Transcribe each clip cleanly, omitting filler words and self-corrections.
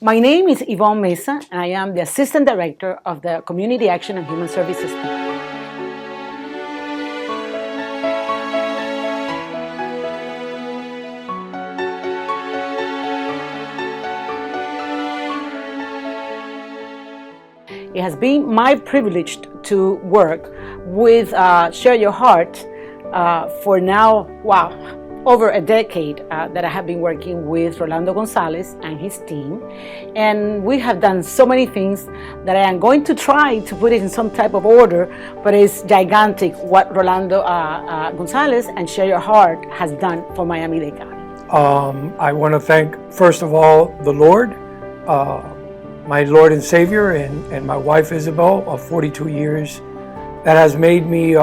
My name is Yvonne Mesa, and I am the Assistant Director of the Community Action and Human Services team. It has been my privilege to work with Share Your Heart for now, over a decade that I have been working with Rolando Gonzalez and his team. And we have done so many things that I am going to try to put it in some type of order, but it's gigantic what Rolando Gonzalez and Share Your Heart has done for Miami-Dade County. I want to thank, first of all, the Lord, my Lord and Savior, and my wife Isabel of 42 years. That has made me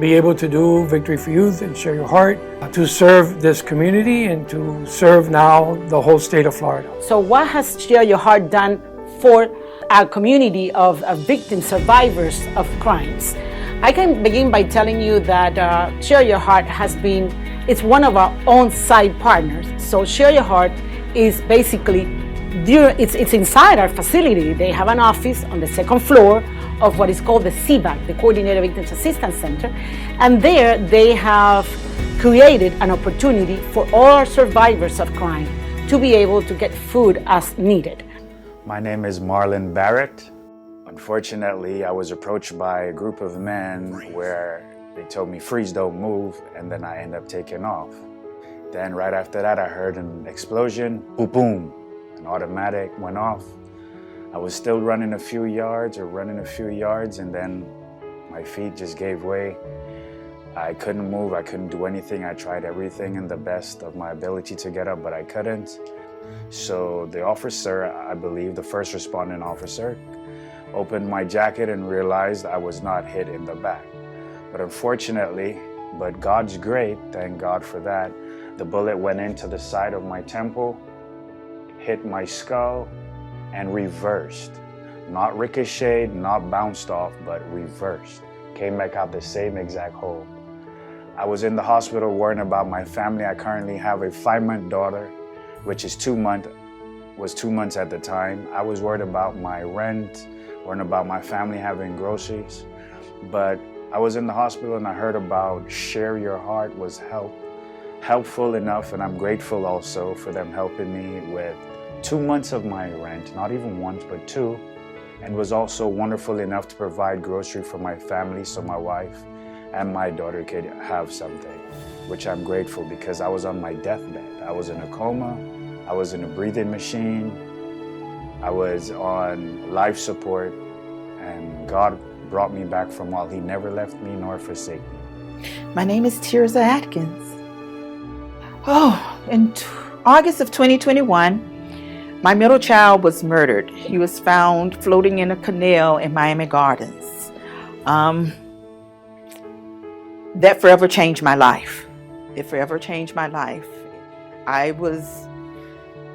be able to do Victory for Youth and Share Your Heart, to serve this community and to serve now the whole state of Florida. So what has Share Your Heart done for our community of victims, survivors of crimes? I can begin by telling you that Share Your Heart it's one of our on site partners. So Share Your Heart is basically, it's inside our facility. They have an office on the second floor of what is called the CVAC, the Coordinated Victims Assistance Center. And there they have created an opportunity for all our survivors of crime to be able to get food as needed. My name is Marlon Barrett. Unfortunately, I was approached by a group of men where they told me, freeze, don't move, and then I end up taking off. Then right after that, I heard an explosion, boom, boom, an automatic went off. I was still running a few yards, and then my feet just gave way. I couldn't move, I couldn't do anything. I tried everything in the best of my ability to get up, but I couldn't. So the officer, I believe the first responding officer, opened my jacket and realized I was not hit in the back. But unfortunately, but God's great, thank God for that, the bullet went into the side of my temple, hit my skull, and reversed. Not ricocheted, not bounced off, but reversed. Came back out the same exact hole. I was in the hospital worrying about my family. I currently have a 5-month daughter, which is 2 months at the time. I was worried about my rent, worried about my family having groceries. But I was in the hospital and I heard about Share Your Heart was helpful enough, and I'm grateful also for them helping me with 2 months of my rent, not even once, but 2, and was also wonderful enough to provide grocery for my family so my wife and my daughter could have something, which I'm grateful because I was on my deathbed. I was in a coma, I was in a breathing machine, I was on life support, and God brought me back from all. He never left me nor forsake me. My name is Tirza Atkins. In August of 2021, my middle child was murdered. He was found floating in a canal in Miami Gardens. That forever changed my life. It forever changed my life. I was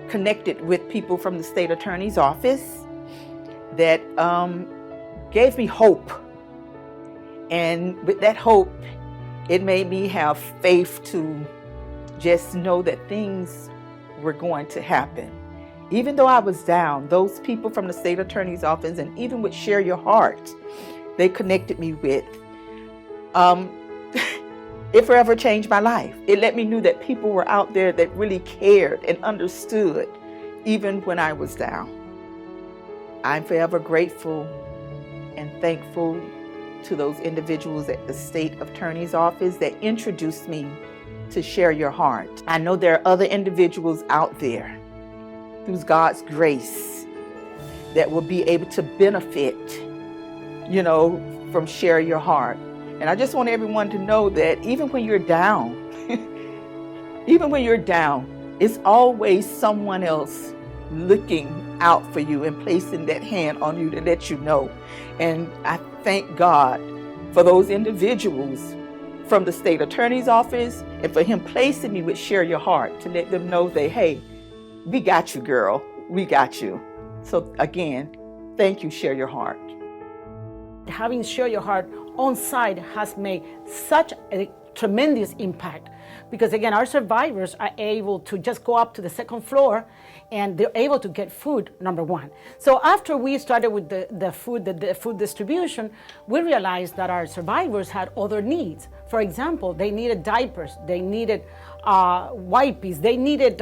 connected with people from the state attorney's office that gave me hope. And with that hope, it made me have faith to just know that things were going to happen. Even though I was down, those people from the state attorney's office and even with Share Your Heart, they connected me with. It forever changed my life. It let me know that people were out there that really cared and understood, even when I was down. I'm forever grateful and thankful to those individuals at the state attorney's office that introduced me to Share Your Heart. I know there are other individuals out there through God's grace that will be able to benefit, from Share Your Heart. And I just want everyone to know that even when you're down, it's always someone else looking out for you and placing that hand on you to let you know. And I thank God for those individuals from the state attorney's office and for him placing me with Share Your Heart to let them know that, hey, we got you, girl. We got you. So again, thank you, Share Your Heart. Having Share Your Heart on site has made such a tremendous impact, because again, our survivors are able to just go up to the second floor and they're able to get food, number one. So after we started with the food distribution, we realized that our survivors had other needs. For example, they needed diapers, they needed wipes, they needed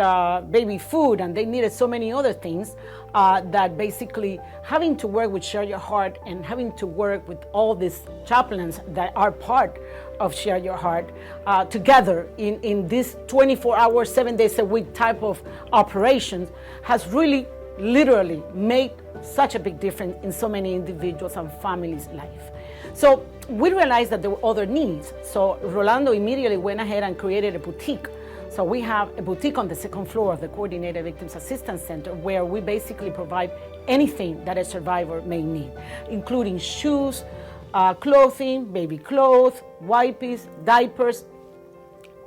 baby food, and they needed so many other things that basically having to work with Share Your Heart and having to work with all these chaplains that are part of Share Your Heart together in this 24-hour, 7 days a week type of operations has really literally made such a big difference in so many individuals and families' life. So we realized that there were other needs. So Rolando immediately went ahead and created a boutique. So we have a boutique on the second floor of the Coordinated Victims Assistance Center where we basically provide anything that a survivor may need, including shoes, clothing, baby clothes, wipes, diapers,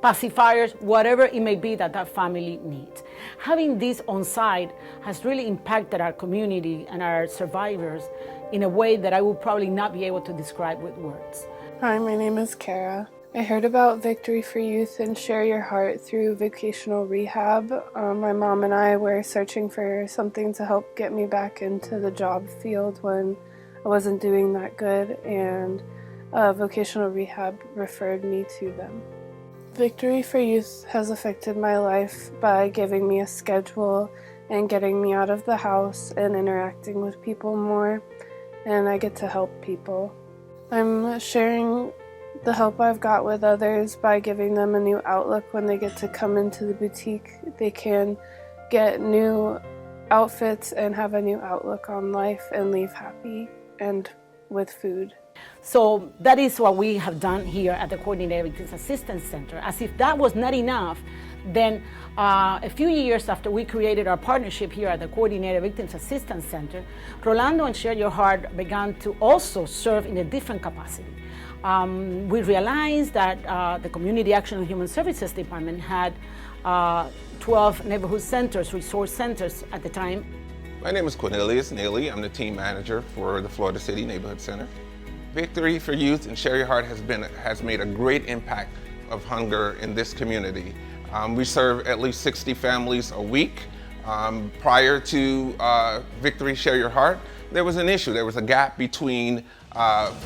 pacifiers, whatever it may be that that family needs. Having this on site has really impacted our community and our survivors in a way that I will probably not be able to describe with words. Hi, my name is Kara. I heard about Victory for Youth and Share Your Heart through vocational rehab. My mom and I were searching for something to help get me back into the job field when I wasn't doing that good, and vocational rehab referred me to them. Victory for Youth has affected my life by giving me a schedule and getting me out of the house and interacting with people more, and I get to help people. I'm sharing the help I've got with others by giving them a new outlook. When they get to come into the boutique, they can get new outfits and have a new outlook on life and leave happy and with food. So that is what we have done here at the Coordinated Victims Assistance Center. As if that was not enough, then a few years after we created our partnership here at the Coordinated Victims Assistance Center, Rolando and Share Your Heart began to also serve in a different capacity. We realized that the Community Action and Human Services Department had 12 neighborhood centers, resource centers at the time. My name is Cornelius Neely. I'm the team manager for the Florida City Neighborhood Center. Victory for Youth and Share Your Heart has made a great impact of hunger in this community. We serve at least 60 families a week. Prior to Victory Share Your Heart, there was an issue. There was a gap between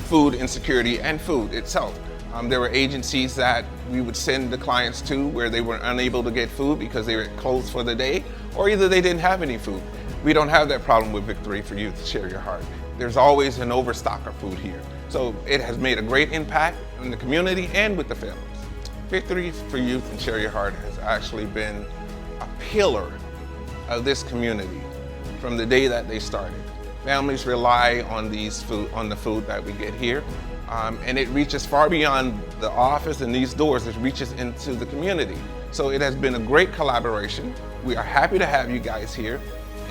food insecurity and food itself. There were agencies that we would send the clients to where they were unable to get food because they were closed for the day, or either they didn't have any food. We don't have that problem with Victory for Youth, Share Your Heart. There's always an overstock of food here. So it has made a great impact in the community and with the families. Victory for Youth and Share Your Heart has actually been a pillar of this community from the day that they started. Families rely on the food that we get here, and it reaches far beyond the office and these doors. It reaches into the community. So it has been a great collaboration. We are happy to have you guys here.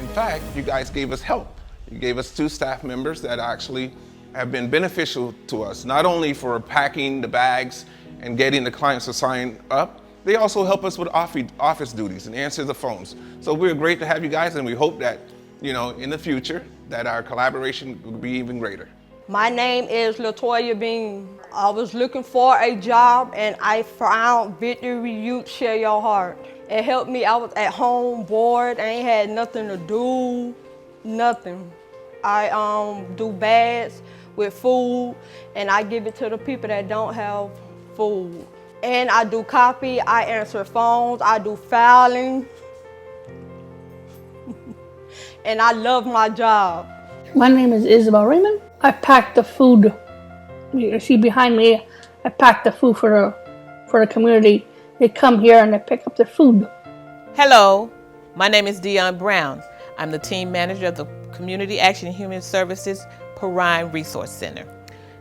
In fact, you guys gave us help. You gave us 2 staff members that actually have been beneficial to us, not only for packing the bags and getting the clients to sign up, they also help us with office duties and answer the phones. So we're great to have you guys, and we hope that, in the future, that our collaboration will be even greater. My name is Latoya Bean. I was looking for a job and I found Victory Youth Share Your Heart. It helped me. I was at home bored. I ain't had nothing to do, nothing. I do bags with food and I give it to the people that don't have food. And I do copy, I answer phones, I do filing. And I love my job. My name is Isabel Raymond. I pack the food. You see behind me, I pack the food for the community. They come here and they pick up their food. Hello, my name is Dion Brown. I'm the team manager of the Community Action and Human Services Perrine Resource Center.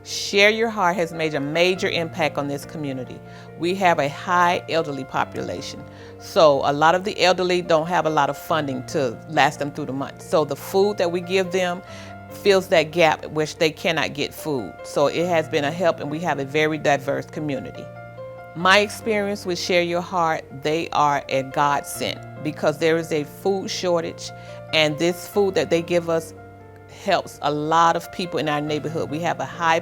Share Your Heart has made a major impact on this community. We have a high elderly population. So a lot of the elderly don't have a lot of funding to last them through the month. So the food that we give them fills that gap which they cannot get food. So it has been a help, and we have a very diverse community. My experience with Share Your Heart, they are a godsend because there is a food shortage, and this food that they give us helps a lot of people in our neighborhood. We have a high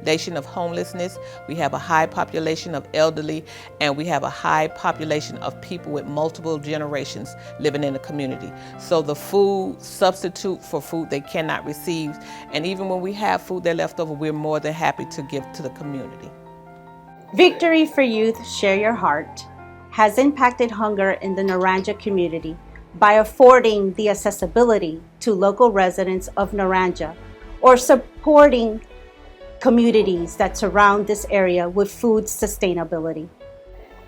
foundation of homelessness, we have a high population of elderly, and we have a high population of people with multiple generations living in the community. So the food substitute for food they cannot receive, and even when we have food that's left over, we're more than happy to give to the community. Victory for Youth Share Your Heart has impacted hunger in the Naranja community by affording the accessibility to local residents of Naranja or supporting communities that surround this area with food sustainability.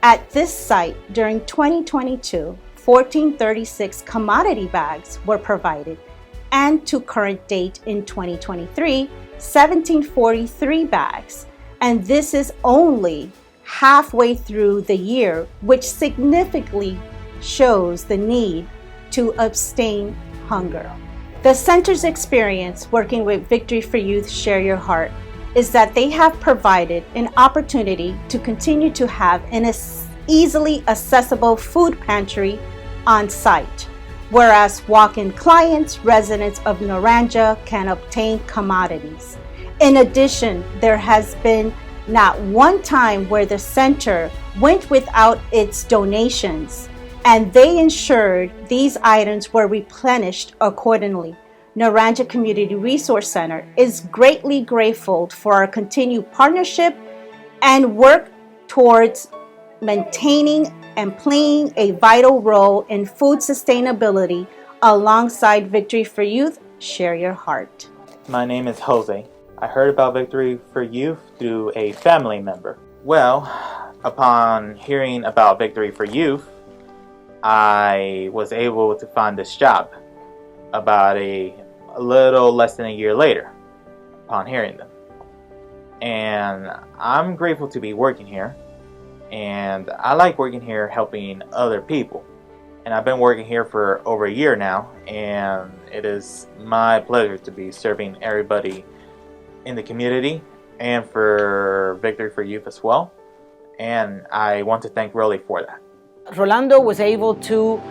At this site, during 2022, 1,436 commodity bags were provided, and to current date in 2023, 1,743 bags. And this is only halfway through the year, which significantly shows the need to abstain hunger. The center's experience working with Victory for Youth Share Your Heart is that they have provided an opportunity to continue to have an easily accessible food pantry on site, whereas walk-in clients, residents of Naranja, can obtain commodities. In addition, there has been not one time where the center went without its donations, and they ensured these items were replenished accordingly. Naranja Community Resource Center is greatly grateful for our continued partnership and work towards maintaining and playing a vital role in food sustainability alongside Victory for Youth Share Your Heart. My name is Jose. I heard about Victory for Youth through a family member. Well, upon hearing about Victory for Youth, I was able to find this job about a little less than a year later upon hearing them. And I'm grateful to be working here, and I like working here helping other people. And I've been working here for over a year now, and it is my pleasure to be serving everybody in the community and for Victory for Youth as well. And I want to thank Rolly for that. Rolando was able to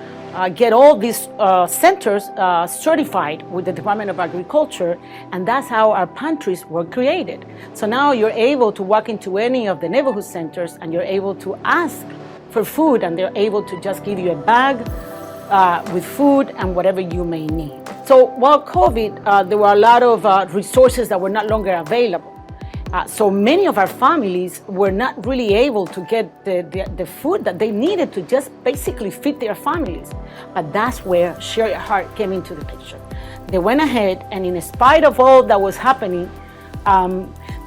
get all these centers certified with the Department of Agriculture, and that's how our pantries were created. So now you're able to walk into any of the neighborhood centers and you're able to ask for food, and they're able to just give you a bag with food and whatever you may need. So while COVID, there were a lot of resources that were no longer available. So many of our families were not really able to get the food that they needed to just basically feed their families. But that's where Share Your Heart came into the picture. They went ahead, and in spite of all that was happening,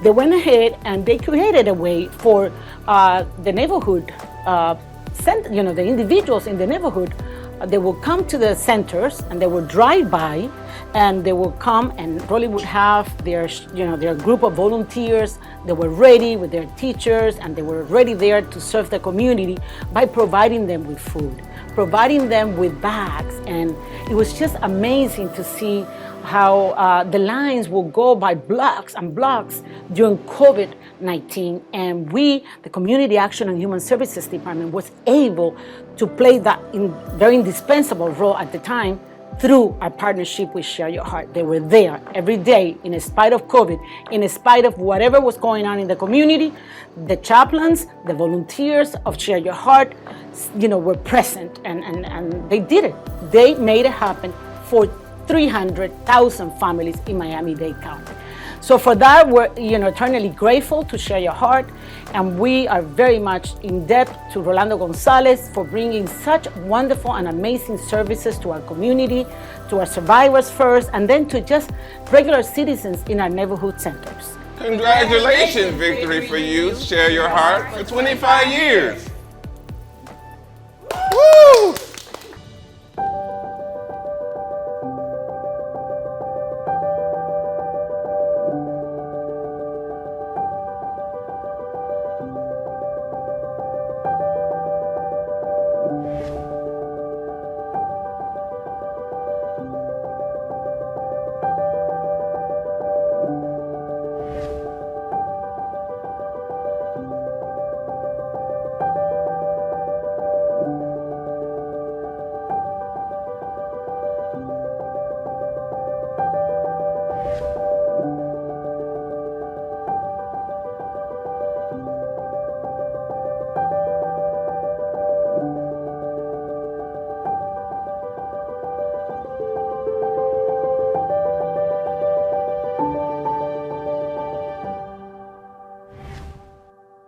they went ahead and they created a way for the neighborhood, the individuals in the neighborhood. They will come to the centers and they will drive by, and they will come, and Rolly would have their group of volunteers. They were ready with their teachers, and they were ready there to serve the community by providing them with food, providing them with bags. And it was just amazing to see how the lines will go by blocks and blocks during COVID-19. And we, the Community Action and Human Services Department, was able to play that very indispensable role at the time through our partnership with Share Your Heart. They were there every day, in spite of COVID, in spite of whatever was going on in the community. The chaplains, the volunteers of Share Your Heart, were present, and they did it. They made it happen for 300,000 families in Miami-Dade County. So for that, we're eternally grateful to Share Your Heart, and we are very much in debt to Rolando Gonzalez for bringing such wonderful and amazing services to our community, to our survivors first, and then to just regular citizens in our neighborhood centers. Congratulations, Victory for Youth Share Your Heart for 25 years.